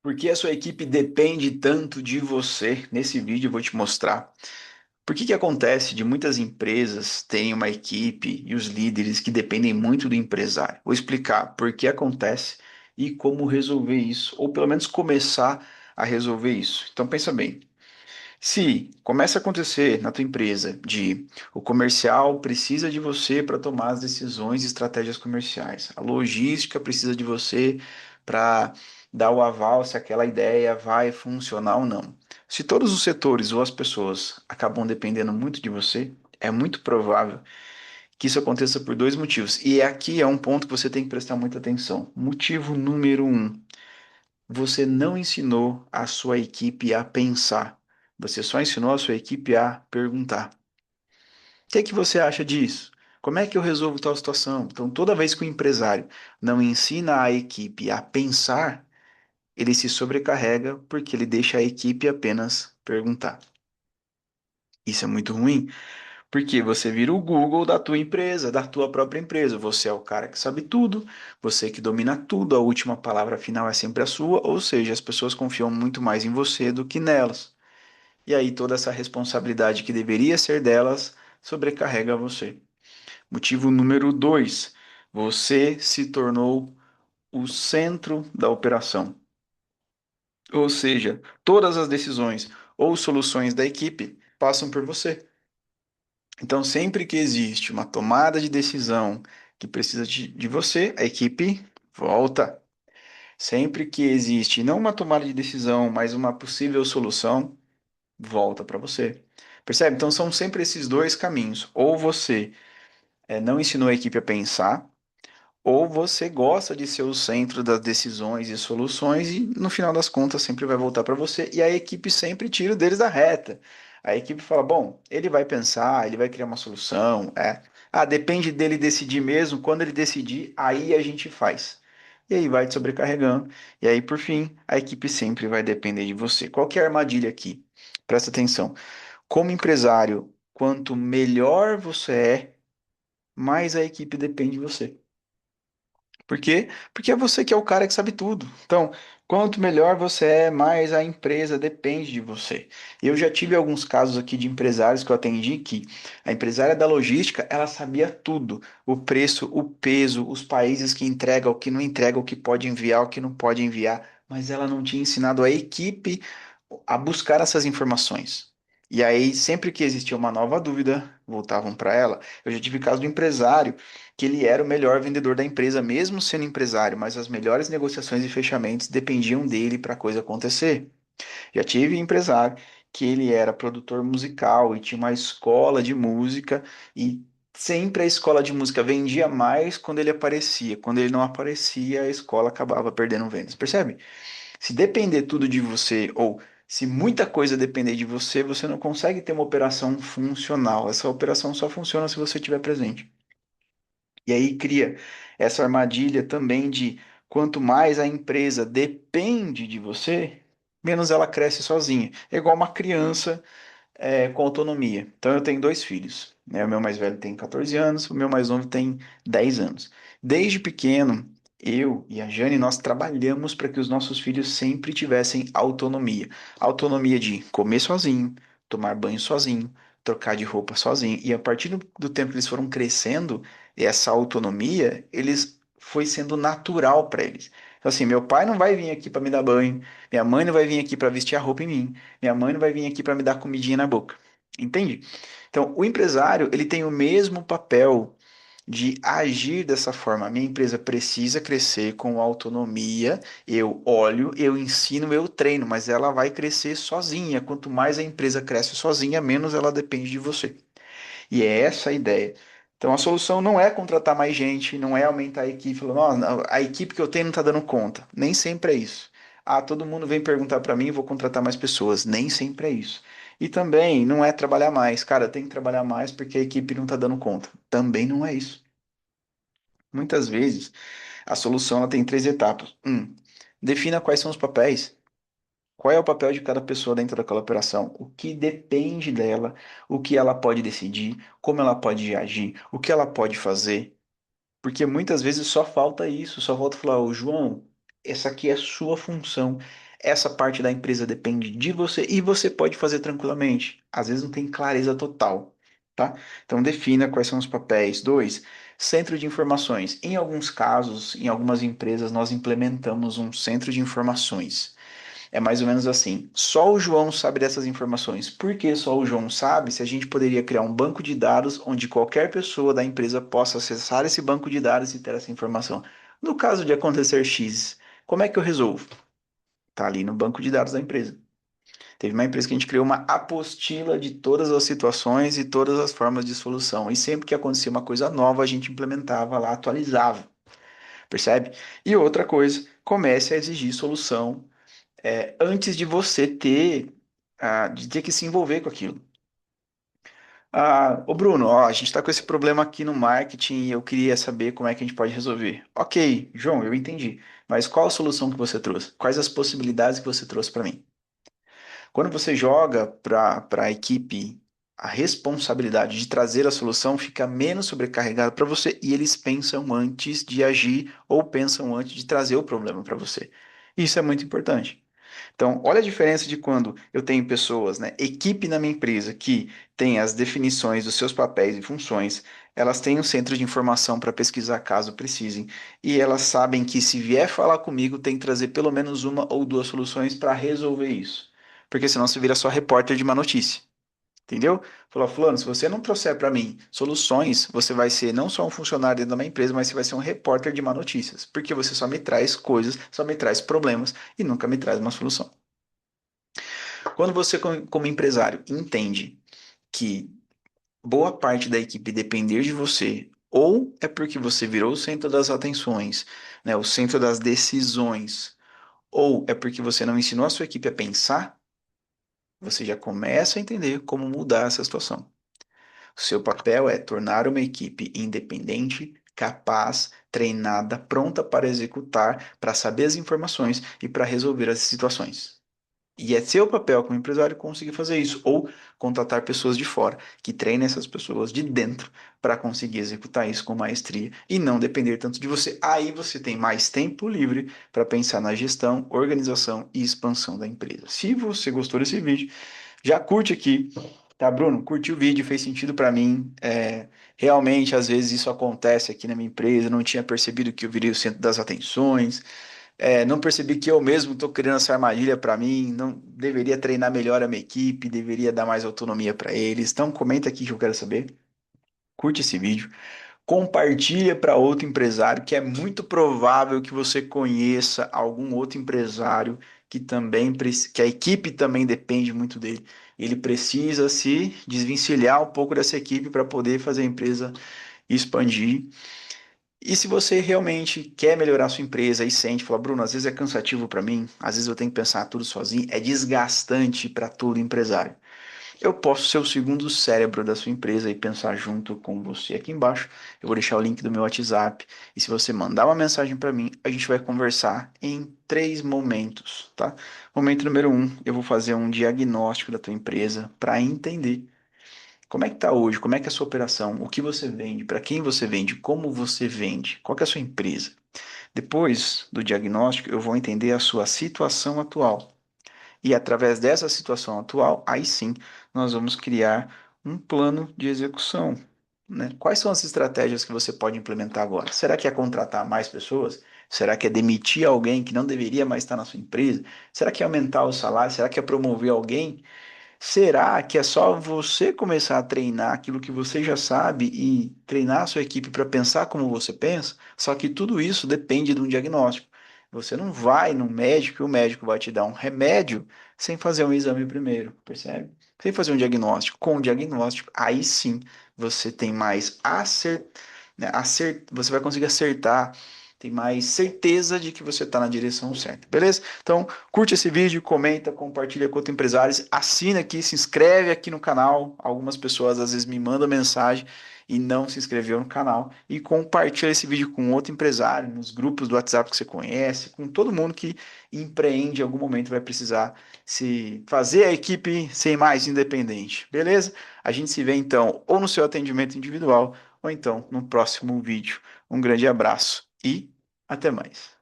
Por que a sua equipe depende tanto de você? Nesse vídeo eu vou te mostrar. Por que que acontece de muitas empresas terem uma equipe e os líderes que dependem muito do empresário? Vou explicar por que acontece e como resolver isso, ou pelo menos começar a resolver isso. Então pensa bem. Se começa a acontecer na tua empresa de o comercial precisa de você para tomar as decisões e estratégias comerciais, a logística precisa de você para dar o aval se aquela ideia vai funcionar ou não. Se todos os setores ou as pessoas acabam dependendo muito de você, é muito provável que isso aconteça por dois motivos. E aqui é um ponto que você tem que prestar muita atenção. Motivo número um: você não ensinou a sua equipe a pensar. Você só ensinou a sua equipe a perguntar. O que é que você acha disso? Como é que eu resolvo tal situação? Então, toda vez que o empresário não ensina a equipe a pensar, ele se sobrecarrega porque ele deixa a equipe apenas perguntar. Isso é muito ruim, porque você vira o Google da tua empresa, da tua própria empresa. Você é o cara que sabe tudo, você que domina tudo, a última palavra final é sempre a sua, ou seja, as pessoas confiam muito mais em você do que nelas. E aí toda essa responsabilidade que deveria ser delas sobrecarrega você. Motivo número dois: você se tornou o centro da operação. Ou seja, todas as decisões ou soluções da equipe passam por você. Então, sempre que existe uma tomada de decisão que precisa de você, a equipe volta. Sempre que existe não uma tomada de decisão, mas uma possível solução, volta para você. Percebe? Então, são sempre esses dois caminhos. Ou você não ensinou a equipe a pensar, ou você gosta de ser o centro das decisões e soluções e no final das contas sempre vai voltar para você e a equipe sempre tira o deles da reta. A equipe fala, bom, ele vai pensar, ele vai criar uma solução, é. Ah, depende dele decidir mesmo, quando ele decidir, aí a gente faz. E aí vai te sobrecarregando. E aí, por fim, a equipe sempre vai depender de você. Qual que é a armadilha aqui? Presta atenção. Como empresário, quanto melhor você é, mais a equipe depende de você. Por quê? Porque é você que é o cara que sabe tudo. Então, quanto melhor você é, mais a empresa depende de você. Eu já tive alguns casos aqui de empresários que eu atendi que a empresária da logística, ela sabia tudo, o preço, o peso, os países que entrega, o que não entrega, o que pode enviar, o que não pode enviar, mas ela não tinha ensinado a equipe a buscar essas informações. E aí, sempre que existia uma nova dúvida, voltavam para ela. Eu já tive caso do empresário que ele era o melhor vendedor da empresa, mesmo sendo empresário, mas as melhores negociações e fechamentos dependiam dele para a coisa acontecer. Já tive empresário que ele era produtor musical e tinha uma escola de música e sempre a escola de música vendia mais quando ele aparecia. Quando ele não aparecia, a escola acabava perdendo vendas. Percebe? Se depender tudo de você ou se muita coisa depender de você, você não consegue ter uma operação funcional. Essa operação só funciona se você estiver presente. E aí cria essa armadilha também de quanto mais a empresa depende de você, menos ela cresce sozinha. É igual uma criança com autonomia. Então eu tenho dois filhos, né? O meu mais velho tem 14 anos, o meu mais novo tem 10 anos. Desde pequeno, eu e a Jane, nós trabalhamos para que os nossos filhos sempre tivessem autonomia. Autonomia de comer sozinho, tomar banho sozinho, trocar de roupa sozinho. E a partir do tempo que eles foram crescendo, essa autonomia, eles foi sendo natural para eles. Então, assim, meu pai não vai vir aqui para me dar banho, minha mãe não vai vir aqui para vestir a roupa em mim. Minha mãe não vai vir aqui para me dar comidinha na boca. Entende? Então, o empresário, ele tem o mesmo papel de agir dessa forma. A minha empresa precisa crescer com autonomia. Eu olho, eu ensino, eu treino, mas ela vai crescer sozinha. Quanto mais a empresa cresce sozinha, menos ela depende de você. E é essa a ideia. Então a solução não é contratar mais gente, não é aumentar a equipe. Falar, "Nossa, a equipe que eu tenho não está dando conta." Nem sempre é isso. Ah, todo mundo vem perguntar para mim, vou contratar mais pessoas. Nem sempre é isso. E também não é trabalhar mais. Cara, tem que trabalhar mais porque a equipe não está dando conta. Também não é isso. Muitas vezes a solução ela tem três etapas. Defina quais são os papéis. Qual é o papel de cada pessoa dentro daquela operação? O que depende dela, o que ela pode decidir, como ela pode agir, o que ela pode fazer. Porque muitas vezes só falta isso, só falta falar, ô João, essa aqui é a sua função. Essa parte da empresa depende de você e você pode fazer tranquilamente. Às vezes não tem clareza total, tá? Então defina quais são os papéis. Dois, centro de informações. Em alguns casos, em algumas empresas, nós implementamos um centro de informações. É mais ou menos assim. Só o João sabe dessas informações. Por que só o João sabe? Se a gente poderia criar um banco de dados onde qualquer pessoa da empresa possa acessar esse banco de dados e ter essa informação. No caso de acontecer X, como é que eu resolvo? Tá ali no banco de dados da empresa. Teve uma empresa que a gente criou uma apostila de todas as situações e todas as formas de solução. E sempre que acontecia uma coisa nova, a gente implementava lá, atualizava. Percebe? E outra coisa, comece a exigir solução antes de você de ter que se envolver com aquilo. Ô Bruno, ó, a gente está com esse problema aqui no marketing e eu queria saber como é que a gente pode resolver. Ok, João, eu entendi. Mas qual a solução que você trouxe? Quais as possibilidades que você trouxe para mim? Quando você joga para a equipe a responsabilidade de trazer a solução, fica menos sobrecarregado para você e eles pensam antes de agir ou pensam antes de trazer o problema para você. Isso é muito importante. Então, olha a diferença de quando eu tenho pessoas, né, equipe na minha empresa que tem as definições dos seus papéis e funções, elas têm um centro de informação para pesquisar caso precisem, e elas sabem que se vier falar comigo, tem que trazer pelo menos uma ou duas soluções para resolver isso. Porque senão você vira só repórter de uma notícia. Entendeu? Falou, fulano, se você não trouxer para mim soluções, você vai ser não só um funcionário dentro da minha empresa, mas você vai ser um repórter de má notícias. Porque você só me traz coisas, só me traz problemas e nunca me traz uma solução. Quando você, como empresário, entende que boa parte da equipe depender de você, ou é porque você virou o centro das atenções, né, o centro das decisões, ou é porque você não ensinou a sua equipe a pensar, você já começa a entender como mudar essa situação. Seu papel é tornar uma equipe independente, capaz, treinada, pronta para executar, para saber as informações e para resolver as situações. E é seu papel como empresário conseguir fazer isso, ou contratar pessoas de fora, que treinem essas pessoas de dentro para conseguir executar isso com maestria e não depender tanto de você. Aí você tem mais tempo livre para pensar na gestão, organização e expansão da empresa. Se você gostou desse vídeo, já curte aqui, tá, Bruno? Curtiu o vídeo, fez sentido para mim. Realmente, às vezes isso acontece aqui na minha empresa, não tinha percebido que eu virei o centro das atenções. Não percebi que eu mesmo estou criando essa armadilha para mim, não deveria treinar melhor a minha equipe, deveria dar mais autonomia para eles. Então comenta aqui que eu quero saber. Curte esse vídeo, compartilha para outro empresário, que é muito provável que você conheça algum outro empresário que também que a equipe também depende muito dele. Ele precisa se desvencilhar um pouco dessa equipe para poder fazer a empresa expandir. E se você realmente quer melhorar a sua empresa e sente, fala, Bruno, às vezes é cansativo para mim, às vezes eu tenho que pensar tudo sozinho, é desgastante para todo empresário. Eu posso ser o segundo cérebro da sua empresa e pensar junto com você aqui embaixo. Eu vou deixar o link do meu WhatsApp e se você mandar uma mensagem para mim, a gente vai conversar em três momentos, tá? Momento número um, eu vou fazer um diagnóstico da tua empresa para entender como é que está hoje? Como é que é a sua operação? O que você vende? Para quem você vende? Como você vende? Qual que é a sua empresa? Depois do diagnóstico, eu vou entender a sua situação atual. E através dessa situação atual, aí sim, nós vamos criar um plano de execução, né? Quais são as estratégias que você pode implementar agora? Será que é contratar mais pessoas? Será que é demitir alguém que não deveria mais estar na sua empresa? Será que é aumentar o salário? Será que é promover alguém? Será que é só você começar a treinar aquilo que você já sabe e treinar a sua equipe para pensar como você pensa? Só que tudo isso depende de um diagnóstico. Você não vai no médico e o médico vai te dar um remédio sem fazer um exame primeiro, percebe? Sem fazer um diagnóstico. Com o diagnóstico, aí sim você tem mais você vai conseguir acertar, tem mais certeza de que você está na direção certa, beleza? Então, curte esse vídeo, comenta, compartilha com outros empresários, assina aqui, se inscreve aqui no canal. Algumas pessoas às vezes me mandam mensagem e não se inscreveu no canal. E compartilha esse vídeo com outro empresário, nos grupos do WhatsApp que você conhece, com todo mundo que empreende em algum momento vai precisar se fazer a equipe ser mais independente, beleza? A gente se vê então ou no seu atendimento individual ou então no próximo vídeo. Um grande abraço e até mais.